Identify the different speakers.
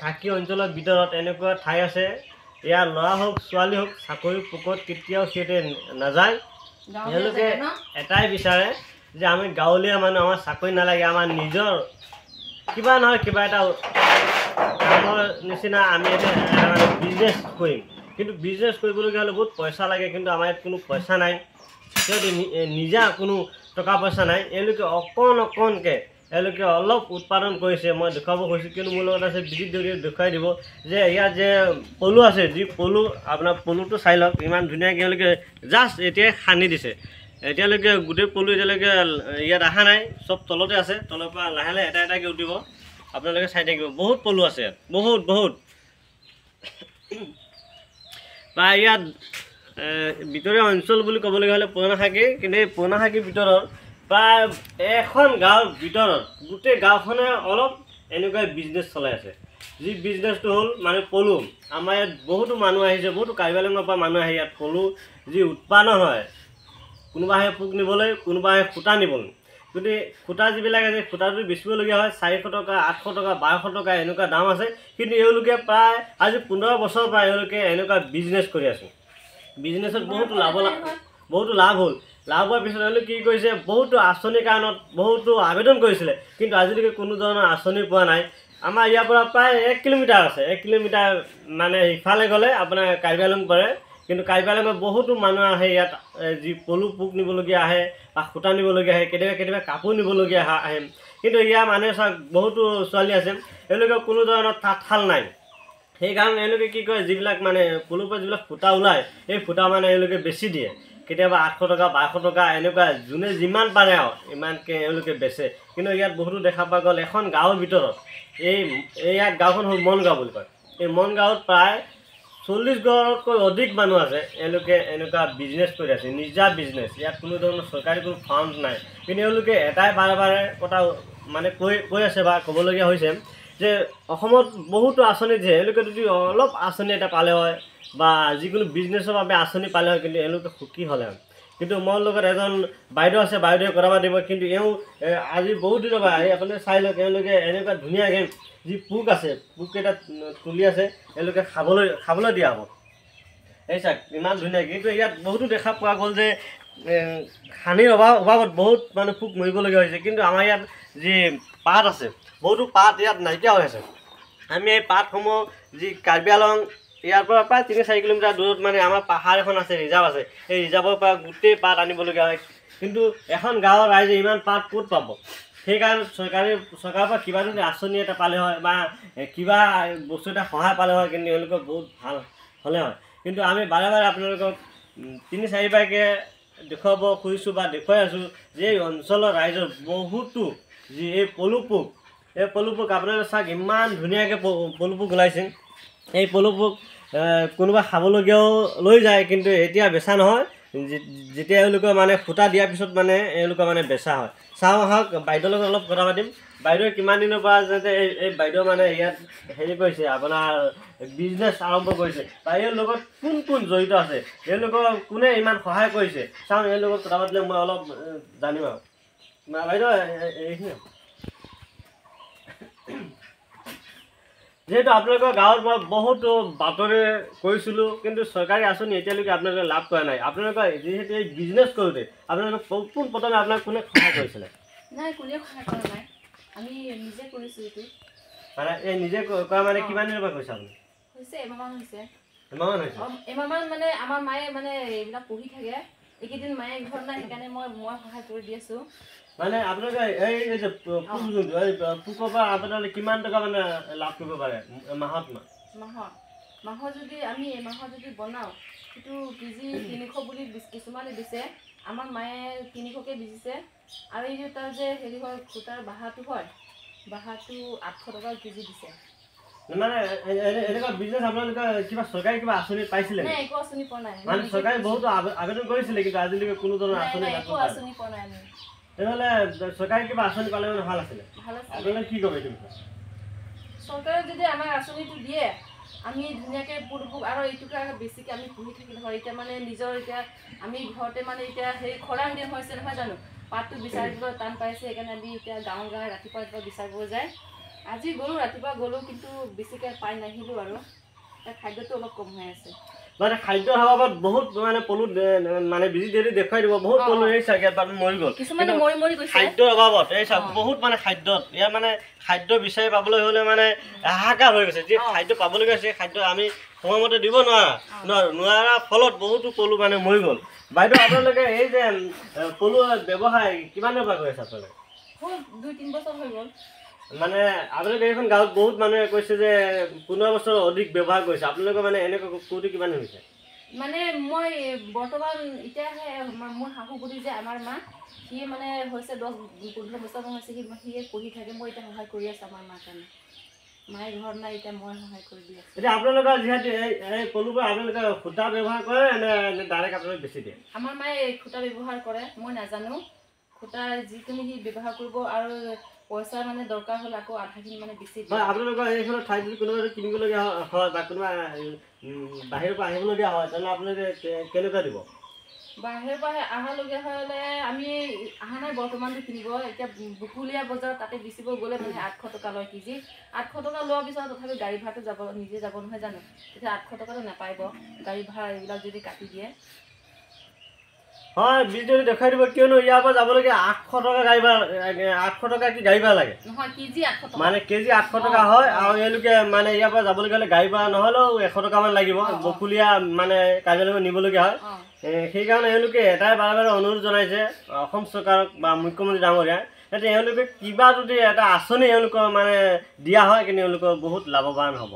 Speaker 1: খাকী অঞ্চলৰ ভিতৰত এনেকুৱা ঠাই আছে ইয়াৰ ল'ৰা হওক ছোৱালী হওক চাকৰি পোকত কেতিয়াও সিহঁতে নাযায় তেওঁলোকে এটাই বিচাৰে যে আমি গাঁৱলীয়া মানুহ আমাৰ চাকৰি নালাগে আমাৰ নিজৰ কিবা নহয় কিবা এটা কামৰ নিচিনা আমি এটা বিজনেছ কৰিম কিন্তু বিজনেছ কৰিবলগীয়া হ'লে বহুত পইচা লাগে কিন্তু আমাৰ ইয়াত কোনো পইচা নাই সিহঁতে নিজা কোনো টকা পইচা নাই এওঁলোকে অকণকৈ এওঁলোকে অলপ উৎপাদন কৰিছে মই দেখুৱাব খুজিছোঁ কিন্তু মোৰ লগত আছে বিজিত জৰিয়তে দেখুৱাই দিব যে ইয়াত যে পলু আছে যি পলু আপোনাৰ পলুটো চাই লওক ইমান ধুনীয়াকৈ এওঁলোকে জাষ্ট এতিয়াই খান্দি দিছে এতিয়ালৈকে গোটেই পলু এতিয়ালৈকে ইয়াত অহা নাই চব তলতে আছে তলৰ পৰা লাহে লাহে এটা এটাকৈ উঠিব আপোনালোকে চাই থাকিব বহুত পলু আছে ইয়াত বহুত বা ইয়াত ভিতৰীয়া অঞ্চল বুলি ক'বলগীয়া হ'লে পুৰণাখাকি কিন্তু এই পুৰণাখাকিৰ ভিতৰত প্ৰায় এখন গাঁৱৰ ভিতৰত গোটেই গাঁওখনে অলপ এনেকুৱাই বিজনেছ চলাই আছে যি বিজনেছটো হ'ল মানে পলু আমাৰ ইয়াত বহুতো মানুহ আহিছে বহুতো কাৰ্বি আংলঙৰ পৰা মানুহ আহে ইয়াত পলু যি উৎপাদন হয় কোনোবা আহে পোক নিবলৈ কোনোবা আহে সূতা নিবলৈ গতিকে সূতা যিবিলাক আছে সূতাটো বেচিবলগীয়া হয় 400 টকা 800 টকা 1200 টকা এনেকুৱা দাম আছে কিন্তু এওঁলোকে প্ৰায় আজি 15 বছৰৰ পৰা এওঁলোকে এনেকুৱা বিজনেছ কৰি আছে বিজনেছত বহুতো লাভ হ'ল লাভ হোৱাৰ পিছত এওঁলোকে কি কৰিছে বহুতো আঁচনিৰ কাৰণত বহুতো আবেদন কৰিছিলে কিন্তু আজিলৈকে কোনো ধৰণৰ আঁচনি পোৱা নাই আমাৰ ইয়াৰ পৰা প্ৰায় 1 কিলোমিটাৰ আছে 1 কিলোমিটাৰ মানে ইফালে গ'লে আপোনাৰ কাৰ্বি আংলং পৰে কিন্তু কাৰ্বি আংলঙত বহুতো মানুহ আহে ইয়াত যি পলু পোক নিবলগীয়া আহে বা সূতা নিবলগীয়া আহে কেতিয়াবা কাপোৰ নিবলগীয়া আহে কিন্তু ইয়াৰ মানুহে চাওক বহুতো ছোৱালী আছে এওঁলোকৰ কোনো ধৰণৰ তাঁতশাল নাই সেইকাৰণে এওঁলোকে কি কৰে যিবিলাক মানে পলুৰ পৰা যিবিলাক সূতা ওলায় এই সূতা মানে এওঁলোকে বেছি দিয়ে কেতিয়াবা 800 টকা 1200 টকা এনেকুৱা যোনে যিমান পাৰে আৰু ইমানকৈ এওঁলোকে বেচে কিন্তু ইয়াত বহুতো দেখা পোৱা গ'ল এখন গাঁৱৰ ভিতৰত ইয়াত গাঁওখন হ'ল মন গাঁও বুলি কয় এই মন গাঁৱত প্ৰায় 40 ঘৰতকৈ অধিক মানুহ আছে এওঁলোকে এনেকুৱা বিজনেছ কৰি আছে নিজা বিজনেছ ইয়াত কোনো ধৰণৰ চৰকাৰী কোনো ফাণ্ড নাই কিন্তু এওঁলোকে এটাই বাৰে কথা মানে কৈ আছে বা ক'বলগীয়া হৈছে যে অসমত বহুতো আঁচনি দিয়ে এওঁলোকে যদি অলপ আঁচনি এটা পালে হয় বা যিকোনো বিজনেছৰ বাবে আঁচনি পালে হয় কিন্তু এওঁলোকে সুখী হ'লে হয় কিন্তু মোৰ লগত এজন বাইদেউ আছে বাইদেৱে কথা পাতিব কিন্তু এওঁ আজি বহুত দিনৰ পৰা আহি আপুনি চাই লওক এওঁলোকে এনেকুৱা ধুনীয়াকৈ যি পোক আছে পোককেইটা তুলি আছে এওঁলোকে খাবলৈ দিয়া হ'ব এই চাওক ইমান ধুনীয়া কিন্তু ইয়াত বহুতো দেখা পোৱা গ'ল যে পানীৰ অভাৱত বহুত মানুহ পোক মৰিবলগীয়া হৈছে কিন্তু আমাৰ ইয়াত যি পাত আছে বহুতো পাত ইয়াত নাইকিয়া হৈ আছে আমি এই পাতসমূহ যি কাৰ্বি আংলং ইয়াৰ পৰা প্ৰায় 3-4 কিলোমিটাৰ দূৰত মানে আমাৰ পাহাৰ এখন আছে ৰিজাৰ্ভ আছে এই ৰিজাৰ্ভৰ পৰা গোটেই পাত আনিবলগীয়া হয় কিন্তু এখন গাঁৱৰ ৰাইজে ইমান পাত ক'ত পাব সেইকাৰণে চৰকাৰৰ পৰা কিবা যদি আঁচনি এটা পালে হয় বা কিবা বস্তু এটা সহায় পালে হয় কিন্তু এওঁলোকৰ বহুত ভাল হ'লে হয় কিন্তু আমি বাৰে বাৰে আপোনালোকক 3-4 বাৰকৈ দেখুৱাব খুজিছোঁ বা দেখুৱাই আছোঁ যে এই অঞ্চলৰ ৰাইজৰ বহুতো যি এই পলু পোক আপোনালোকে চাওক ইমান ধুনীয়াকৈ পলু পোক ওলাইছে এই পলু পোক কোনোবা খাবলগীয়াও লৈ যায় কিন্তু এতিয়া বেচা নহয় যেতিয়া এওঁলোকৰ মানে সূতা দিয়াৰ পিছত মানে এওঁলোকৰ মানে বেচা হয় চাওঁ আহক বাইদেউৰ লগত অলপ কথা পাতিম বাইদেৱে কিমান দিনৰ পৰা যাতে এই বাইদেউ মানে ইয়াত হেৰি কৰিছে আপোনাৰ বিজনেছ আৰম্ভ কৰিছে বা এই লগত কোন জড়িত আছে এওঁলোকৰ কোনে ইমান সহায় কৰিছে চাওঁ এই লগত কথা পাতিলে মই অলপ জানিম আৰু বাইদেউ এইখিনি যেহেতু আপোনালোকৰ গাঁৱৰ পৰা বহুতো বাতৰি কৰিছিলোঁ কিন্তু চৰকাৰী আঁচনি এতিয়ালৈকে আপোনালোকে লাভ কৰা নাই আপোনালোকৰ যিহেতু এই বিজনেছ কৰোঁতে আপোনালোকে পোনপ্ৰথমে আপোনাক কোনে সহায় কৰিছিলে
Speaker 2: নাই কোনেও সহায় কৰা নাই আমি নিজে কৰিছোঁ এইটো
Speaker 1: মানে এই নিজে কৰা মানে কিমান দিনৰ পৰা কৰিছে আপুনি
Speaker 2: হৈছে এমাহমান হৈছে
Speaker 1: এমাহমান
Speaker 2: মানে আমাৰ মায়ে মানে এইবিলাক পঢ়ি থাকে এইকেইদিন মায়ে ঘৰত নাই সেইকাৰণে মই সহায় কৰি দি আছোঁ
Speaker 1: মানে আপোনালোকে এই যে পোক যোনটো এই পোকৰ পৰা আপোনালোকে কিমান টকা মানে লাভ কৰিব পাৰে
Speaker 2: মাহত যদি আমি এমাহত যদি বনাওঁ সেইটো কেজি 300 বুলি কিছুমানে দিছে আমাৰ মায়ে 300কৈ বেচিছে আৰু এই যে তাৰ যে হেৰি হয় সূতাৰ বাহাটো 800 টকা কেজি দিছে
Speaker 1: মানে এনেকুৱা বিজনেছ আপোনালোকে কিবা চৰকাৰী কিবা আঁচনি পাইছিলে
Speaker 2: নাই একো আঁচনি পোৱা নাই
Speaker 1: মানে চৰকাৰে বহুতো আবেদন কৰিছিলে কিন্তু আজিলৈকে কোনো ধৰণৰ আঁচনি
Speaker 2: পোৱা নাই আমি
Speaker 1: তেনেহ'লে চৰকাৰী কিবা আঁচনি পালে মানে ভাল আছিলে আপোনালোকে কি ক'ব এইটো
Speaker 2: চৰকাৰে যদি আমাক আঁচনিটো দিয়ে আমি ধুনীয়াকৈ পোক আৰু এইটোকে বেছিকৈ আমি পুহি থাকিলে হয় এতিয়া মানে নিজৰ এতিয়া আমি ঘৰতে মানে এতিয়া সেই খৰাং দিন হৈছে নহয় জানো পাতটো বিচাৰিবলৈ টান পাইছে সেইকাৰণে আমি এতিয়া গাঁৱে ৰাতিপুৱা বিচাৰিব যায় আজি গ'লো ৰাতিপুৱা গ'লো কিন্তু বেছিকৈ পাই নাহিলোঁ আৰু তাৰ খাদ্যটো অলপ কম হৈ আছে
Speaker 1: মানে খাদ্যৰ অভাৱত বহুত মানে পলু মানে বিজি দেৰি দেখুৱাই দিব বহুত পলু এই চাগে মৰি গ'ল
Speaker 2: কিছুমানে মৰি মৰি গৈছে
Speaker 1: খাদ্যৰ অভাৱত এই চাওক বহুত মানে খাদ্যত ইয়াৰ মানে খাদ্য বিচাৰি পাবলৈ হ'লে মানে হাহাকাৰ হৈ গৈছে যি খাদ্য পাবলগীয়া হৈছে খাদ্য আমি সময়মতে দিব নোৱাৰাৰ ফলত বহুতো পলু মানে মৰি গ'ল বাইদেউ আপোনালোকে এই যে পলু ব্যৱসায় কিমান দিনৰ পৰা কৰি আছে আপোনালোকে
Speaker 2: হ'ল 2-3 বছৰ হৈ গ'ল
Speaker 1: মানে আপোনালোকে এইখন গাঁৱত বহুত মানুহে কৈছে যে 15 বছৰ অধিক ব্যৱহাৰ কৰিছে আপোনালোকে মানে এনেকৈ কৰোঁতে কিমান হৈছে
Speaker 2: মানে মই বৰ্তমান এতিয়াহে মোৰ শাহু বুঢ়ী যে আমাৰ মা সি মানে হৈছে 10-15 বছৰ হৈছে সিয়ে পঢ়ি থাকে মই এতিয়া সহায় কৰি আছোঁ আমাৰ মাৰ কাৰণে মায়ে ঘৰত নাই এতিয়া মই সহায় কৰি দি আছোঁ
Speaker 1: এতিয়া আপোনালোকৰ যিহেতু এই পলুবোৰ আপোনালোকে সূতা ব্যৱহাৰ কৰে নে ডাইৰেক্ট আপোনালোকে বেছি দিয়ে
Speaker 2: আমাৰ মায়ে সূতা ব্যৱহাৰ কৰে মই নাজানো সূতা যিখিনি সি ব্যৱহাৰ কৰিব আৰু পইচা মানে দৰকাৰ হ'লে আকৌ আধাখিনি মানে বেছি দিয়ে
Speaker 1: আপোনালোকৰ এইখনৰ ঠাইত যদি কোনোবা কিনিবলগীয়া হয় বা কোনোবা বাহিৰৰ পৰা আহিবলগীয়া হয় তেতিয়াহ'লে আপোনালোকে কেনেকুৱা দিব
Speaker 2: বাহিৰৰ পৰা অহালগীয়া হ'লে আমি অহা নাই বৰ্তমানটো কিনিব এতিয়া বুকুলীয়া বজাৰত তাতে বেচিব গ'লে মানে 800 টকা লয় কেজি 800 টকা লোৱাৰ পিছত তথাপি গাড়ী ভাড়াটো যাব নিজে যাব নহয় জানো তেতিয়া 800 টকাটো নাপাইব গাড়ী ভাড়া এইবিলাক যদি কাটি দিয়ে
Speaker 1: হয় বিজুলী দেখুৱাই দিব কিয়নো ইয়াৰ পৰা যাবলগীয়া 800 টকা গাড়ী ভাড়া 800 টকা কি গাড়ী ভাড়া লাগে
Speaker 2: নহয় কেজি 800 টকা
Speaker 1: মানে কেজি 800 টকা হয় আৰু এওঁলোকে মানে ইয়াৰ পৰা যাবলগীয়া হ'লে গাড়ী ভাড়া নহ'লেও 100 টকামান লাগিব বকুলীয়া মানে কাৰ্যালয়ত নিবলগীয়া হয় সেইকাৰণে এওঁলোকে এটাই বাৰে বাৰে অনুৰোধ জনাইছে অসম চৰকাৰক বা মুখ্যমন্ত্ৰী ডাঙৰীয়া যাতে এওঁলোকে কিবা যদি এটা আঁচনি এওঁলোকৰ মানে দিয়া হয় কিন্তু এওঁলোকৰ বহুত লাভৱান হ'ব